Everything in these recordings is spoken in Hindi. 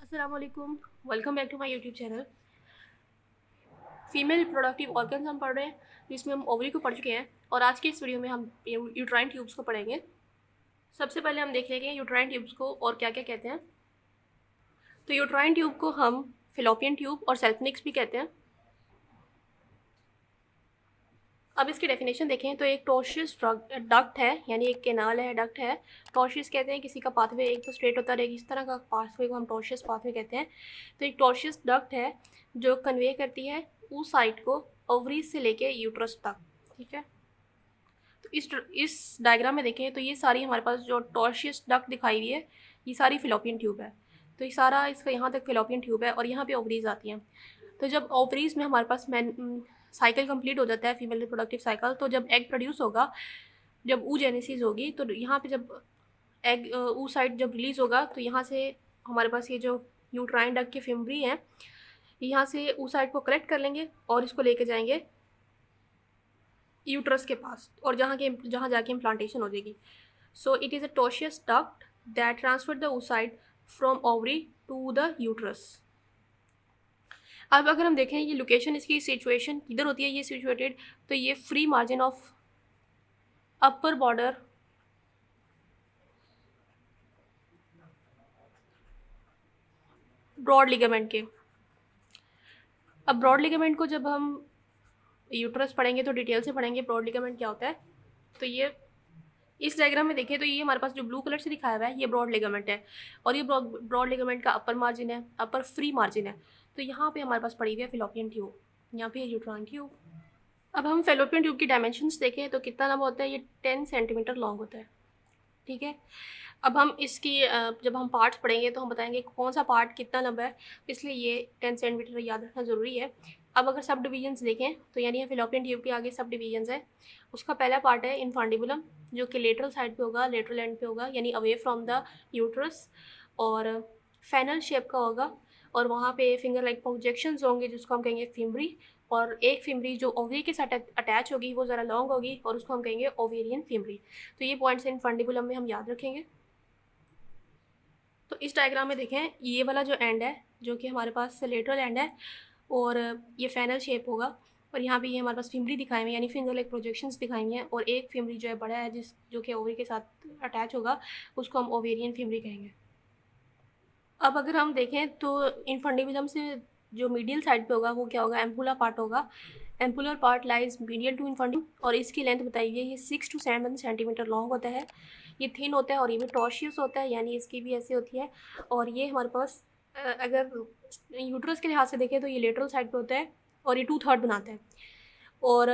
अस्सलाम वालेकुम, welcome back to my YouTube channel. Female productive organs हम पढ़ रहे हैं, जिसमें हम ओवरी को पढ़ चुके हैं और आज के इस वीडियो में हम यूट्राइन ट्यूब्स को पढ़ेंगे। सबसे पहले हम देख लेंगे यूट्राइन ट्यूब्स को और क्या क्या कहते हैं। तो यूट्राइन ट्यूब को हम फिलोपियन ट्यूब और सेल्फनिक्स भी कहते हैं। अब इसकी डेफिनेशन देखें तो एक टॉर्शियस डक्ट है, यानी एक कैनाल है, डक्ट है। टॉर्शियस कहते हैं किसी का पाथवे एक तो स्ट्रेट होता है, इस तरह का पाथवे को हम टॉर्शियस पाथवे कहते हैं। तो एक टॉर्शियस डक्ट है जो कन्वे करती है उस साइट को ओवरीज से लेके यूट्रस तक। ठीक है, तो इस डायग्राम में देखें तो ये सारी हमारे पास जो टॉर्शियस डक्ट दिखाई हुई है ये सारी फिलोपियन ट्यूब है। तो ये सारा इसका यहाँ तक फिलोपियन ट्यूब है और यहाँ पे ओवरीज आती हैं। तो जब ओवरीज में हमारे पास साइकिल कंप्लीट हो जाता है, फीमेल रिप्रोडक्टिव साइकिल, तो जब एग प्रोड्यूस होगा, जब oogenesis होगी, तो यहाँ पे जब एग oocyte जब रिलीज़ होगा तो यहाँ से हमारे पास ये जो यूट्राइन डक्ट की फिम्बरी है, यहाँ से oocyte को कलेक्ट कर लेंगे और इसको लेके जाएंगे यूट्रस के पास और जहाँ जाके इम्प्लांटेशन हो जाएगी। So it is a tortuous duct that transfer the oocyte from ovary to the uterus. अब अगर हम देखें ये लोकेशन इसकी सिचुएशन किधर होती है, ये सिचुएटेड, तो ये free margin of upper border broad ligament के। अब ब्रॉड लिगामेंट को जब हम यूट्रस पढ़ेंगे तो डिटेल से पढ़ेंगे ब्रॉड लिगामेंट क्या होता है। तो ये इस डायग्राम में देखें तो ये हमारे पास जो ब्लू कलर से दिखाया हुआ है ये ब्रॉड लिगामेंट है और ये ब्रॉड लिगामेंट का अपर मार्जिन है, अपर फ्री मार्जिन है। तो यहाँ पे हमारे पास पड़ी हुई है फिलोपियन ट्यूब, यहाँ पे यूट्राइन ट्यूब। अब हम फेलोपियन ट्यूब की डायमेंशंस देखें तो कितना लंबा होता है, ये 10 सेंटीमीटर लॉन्ग होता है। ठीक है, अब हम इसकी जब हम पार्ट्स पढ़ेंगे तो हम बताएंगे कौन सा पार्ट कितना लंबा है, इसलिए ये 10 सेंटीमीटर याद रखना ज़रूरी है। अब अगर सब डिवीजन्स देखें तो यानी फिलोपियन ट्यूब के आगे सब डिवीजन्स है। उसका पहला पार्ट है इनफांडिबुलम, जो कि लेटरल साइड पे होगा, लेटरल एंड पे होगा, यानी अवे फ्रॉम द यूट्रस, और फैनल शेप का होगा और वहाँ पे फिंगर लाइक प्रोजेक्शंस होंगे जिसको हम कहेंगे फिम्बरी, और एक फिम्बरी जो ओवरी के साथ अटैच होगी वो ज़रा लॉन्ग होगी और उसको हम कहेंगे ओवेरियन फिम्बरी। तो ये पॉइंट्स इनफांडिबुलम में हम याद रखेंगे। तो इस डायग्राम में देखें ये वाला जो एंड है जो कि हमारे पास लेटरल एंड है और ये फैनल शेप होगा और यहाँ पे ये हमारे पास फिम्बरी दिखाई हुई है, यानी फिंगर लाइक प्रोजेक्शंस दिखाई हुई हैं, और एक फिम्बरी जो है बड़ा है जो कि ओवरी के साथ अटैच होगा उसको हम ओवेरियन फिम्बरी कहेंगे। अब अगर हम देखें तो इनफंडिबुलम से जो मीडियल साइड पे होगा वो क्या होगा, एम्पुला पार्ट होगा। Ampullar part lies medial to infundibulum और इसकी लेंथ बताई गई है, ये 6 to 7 सेंटीमीटर लॉन्ग होता है। ये थिन होता है और ये भी टॉर्शियस होता है, यानी इसकी भी ऐसी होती है। और ये हमारे पास अगर यूट्रस के लिहाज से देखें तो ये लेटरल साइड पे होता है और ये 2/3 बनाता है और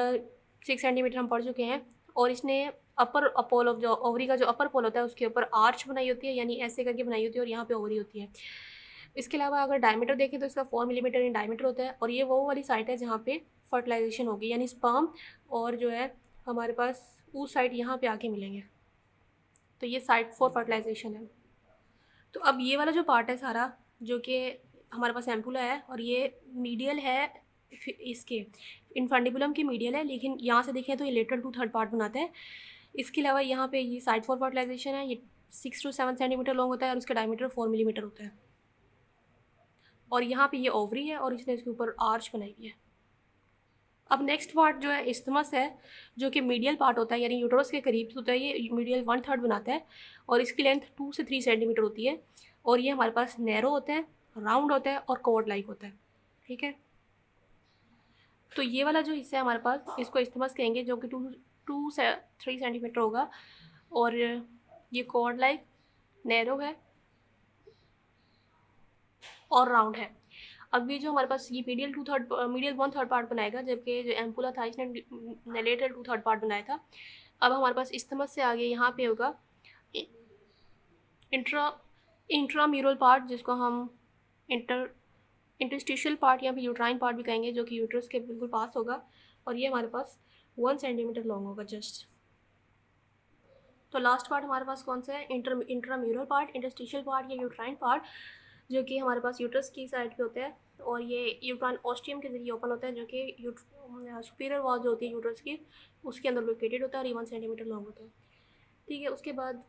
6 सेंटीमीटर हम पढ़ चुके हैं। और इसने अपर पोल ऑफ जो ओवरी का जो अपर पोल होता है उसके ऊपर आर्च बनाई होती है, यानी ऐसे करके बनाई होती है और यहाँ पे ओवरी होती है। इसके अलावा अगर डायमीटर देखें तो इसका 4 मिलीमीटर इन डायमीटर होता है और ये वो वाली साइट है जहाँ पे फर्टिलाइजेशन होगी, यानी स्पर्म और जो है हमारे पास उस साइट यहाँ पे आके मिलेंगे। तो ये साइट फॉर फर्टिलाइजेशन है। तो अब ये वाला जो पार्ट है सारा जो कि हमारे पास एम्पुला है और ये मीडियल है, इसके इनफंडिबुलम के मीडियल है, लेकिन यहाँ से देखें तो ये लेटरल 2/3 पार्ट बनाता है। इसके अलावा यहाँ पे ये साइट फॉर फर्टिलाइजेशन है, ये 6 to 7 सेंटीमीटर लॉन्ग होता है और उसका डायमीटर 4 मिलीमीटर होता है। और यहाँ पे ये ओवरी है और इसने इसके ऊपर आर्च बनाई हुई है। अब नेक्स्ट पार्ट जो है इस्थमस है, जो कि मीडियल पार्ट होता है, यानी यूट्रस के करीब होता है, ये मीडियल 1/3 बनाता है और इसकी लेंथ 2 से 3 सेंटीमीटर होती है और ये हमारे पास नैरो होता है, राउंड होता है और कॉर्ड लाइक होता है। ठीक है, तो ये वाला जो हिस्सा है हमारे पास इसको इस्थमस कहेंगे, जो कि 2 से 3 सेंटीमीटर होगा और ये कॉर्ड लाइक, नैरो है और राउंड है। अब ये जो हमारे पास ये मीडियल 1/3 पार्ट बनाएगा, जबकि जो एम्पुला था इसने लेटरल 2/3 पार्ट बनाया था। अब हमारे पास इस्थमस से आगे यहाँ पे होगा इंट्राम्यूरल पार्ट, जिसको हम इंटरस्टिशियल पार्ट या फिर यूट्राइन पार्ट भी कहेंगे, जो कि यूट्रस के बिल्कुल पास होगा और ये हमारे पास 1 सेंटीमीटर लॉन्ग होगा जस्ट। तो लास्ट पार्ट हमारे पास कौन सा है, इंट्राम्यूरल पार्ट, इंटरस्टिशियल पार्ट या यूट्राइन पार्ट, जो कि हमारे पास यूट्रस की साइड पे होता है और ये यूट्राइन ऑस्टियम के जरिए ओपन होता है, जो कि सुपीरियर वॉल जो होती है यूट्रस की उसके अंदर लोकेटेड होता है और ये 1 सेंटीमीटर लॉन्ग होता है। ठीक है, उसके बाद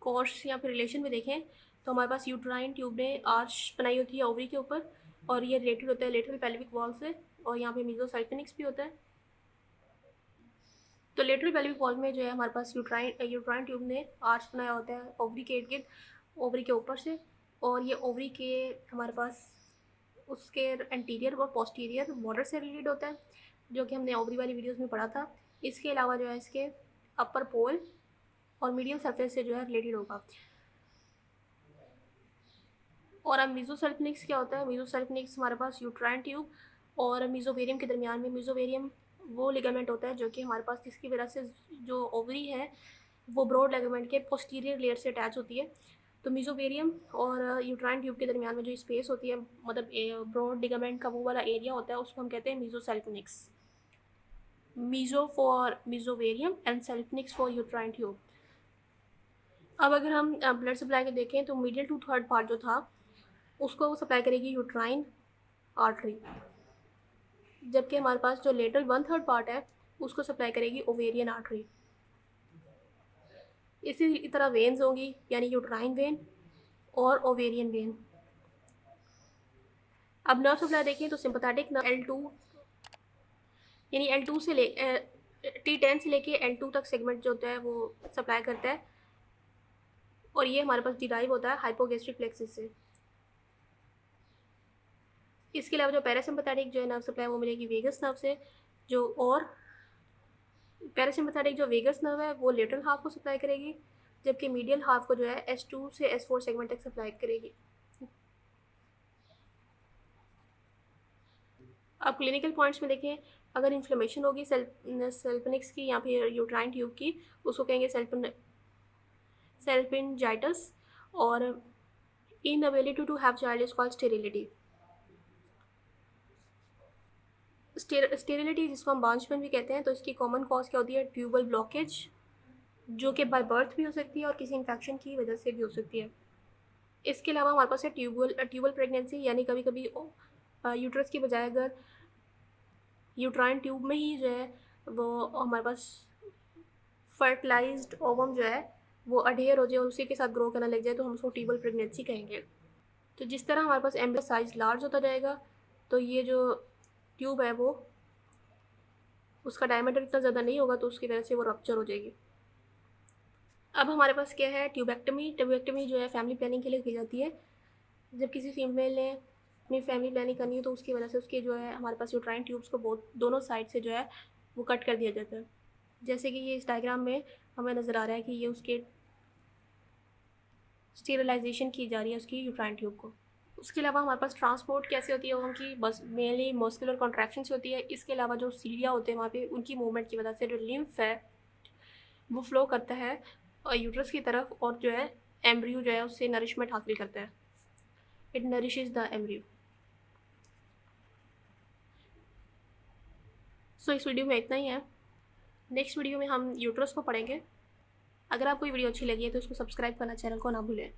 कोर्स या फिर रिलेशन में देखें तो हमारे पास यूट्राइन ट्यूब ने आर्च बनाई होती है ओवरी के ऊपर, और ये रिलेटेड होता है लेटरल पेल्विक वॉल से, और यहाँ पे मीजोसाइफिनिक्स भी होता है। तो लेटरल पेल्विक वॉल में जो है हमारे पास यूट्राइन ट्यूब ने आर्च बनाया होता है ओवरी के इर्द गिर्द, ओवरी के ऊपर से, और ये ओवरी के हमारे पास उसके एंटीरियर और पोस्टीरियर बॉर्डर से रिलेटेड होता है, जो कि हमने ओवरी वाली वीडियोस में पढ़ा था। इसके अलावा जो है इसके अपर पोल और मीडियल सरफेस से जो है रिलेटेड होगा। और अब मीजोसल्फिनिक्स क्या होता है? मीजोसल्फिनिक्स हमारे पास यूट्राइन ट्यूब और मीजोवेरियम के दरमियान में, मीजोवेरियम वो लिगामेंट होता है जो कि हमारे पास, जिसकी वजह से जो ओवरी है वो ब्रॉड लिगामेंट के पोस्टीरियर लेयर से अटैच होती है। तो मीजोवेरियम और यूट्राइन ट्यूब के दरमियान में जो स्पेस होती है, मतलब ब्रॉड लिगामेंट का वो वाला एरिया होता है, उसको हम कहते हैं mesosalpinx. Meso for mesovarium and salpinx for uterine tube. अब अगर हम ब्लड सप्लाई के देखें तो मीडियल टू थर्ड पार्ट जो था उसको सप्लाई करेगी यूट्राइन आर्टरी, जबकि हमारे पास जो लेटरल 1/3 पार्ट है उसको सप्लाई करेगी ओवेरियन आर्टरी। इसी तरह वेन्स होंगी, यानी यूट्राइन वेन और ओवेरियन वेन। अब नर्व सप्लाई देखें तो सिंपैथेटिक नर्व L2, यानी L2 से T10 से लेके L2 तक सेगमेंट जो होता है वो सप्लाई करता है, और ये हमारे पास डिराइव होता है हाइपोगैस्ट्रिक प्लेक्सिस से। इसके अलावा जो पैरासिम्पैथेटिक जो है नर्व सप्लाई वो मिलेगी वेगस नर्व से, जो और पैरासिम्पैथेटिक जो वेगस नर्व है वो लेटरल हाफ को सप्लाई करेगी, जबकि मीडियल हाफ को जो है S2 से S4 सेगमेंट तक सप्लाई करेगी। अब क्लिनिकल पॉइंट्स में देखें, अगर इन्फ्लेमेशन होगी सल्फिनिक्स की या फिर यूट्राइन ट्यूब की, उसको कहेंगे सेल्फिनजाइटिस, और inability to have child is called sterility. Sterility जिसको हम बांझपन भी कहते हैं, तो इसकी कॉमन कॉज क्या होती है? ट्यूबल ब्लॉकेज, जो कि बाय बर्थ भी हो सकती है और किसी इन्फेक्शन की वजह से भी हो सकती है। इसके अलावा हमारे पास है ट्यूबल प्रेगनेंसी, यानी कभी कभी यूट्रस की बजाय अगर यूट्राइन ट्यूब में ही जो है वो हमारे पास फर्टिलाइज्ड ओवम जो है वो अडेयर हो जाए और उसी के साथ ग्रो करने लग जाए, तो हम उसको ट्यूबल प्रेगनेंसी कहेंगे। तो जिस तरह हमारे पास एम्ब्रियो साइज लार्ज होता जाएगा, तो ये जो ट्यूब है वो, उसका डायमीटर इतना ज़्यादा नहीं होगा, तो उसकी वजह से वो रप्चर हो जाएगी। अब हमारे पास क्या है? ट्यूबेक्टमी। ट्यूबेक्टमी जो है फैमिली प्लानिंग के लिए की जाती है। जब किसी फीमेल ने अपनी फैमिली प्लानिंग करनी है तो उसकी वजह से उसके जो है हमारे पास यूट्राइन ट्यूब्स को दोनों साइड से जो है वो कट कर दिया जाता है, जैसे कि ये इस डायग्राम में हमें नज़र आ रहा है कि ये उसके स्टेरिलाइजेशन की जा रही है उसकी यूट्राइन ट्यूब को। उसके अलावा हमारे पास ट्रांसपोर्ट कैसे होती है उनकी? बस मेनली मस्कुलर कॉन्ट्रैक्शन से होती है। इसके अलावा जो सीलिया होते हैं वहाँ पे, उनकी मूवमेंट की वजह से जो लिम्फ है वो फ्लो करता है और यूट्रस की तरफ, और जो है एम्ब्रियो जो है उससे नरिशमेंट हासिल करता है। It nourishes the embryo. So इस वीडियो में इतना ही है। नेक्स्ट वीडियो में हम यूट्रस को पढ़ेंगे। अगर आपको ये वीडियो अच्छी लगी है तो इसको सब्सक्राइब करना चैनल को ना भूलें।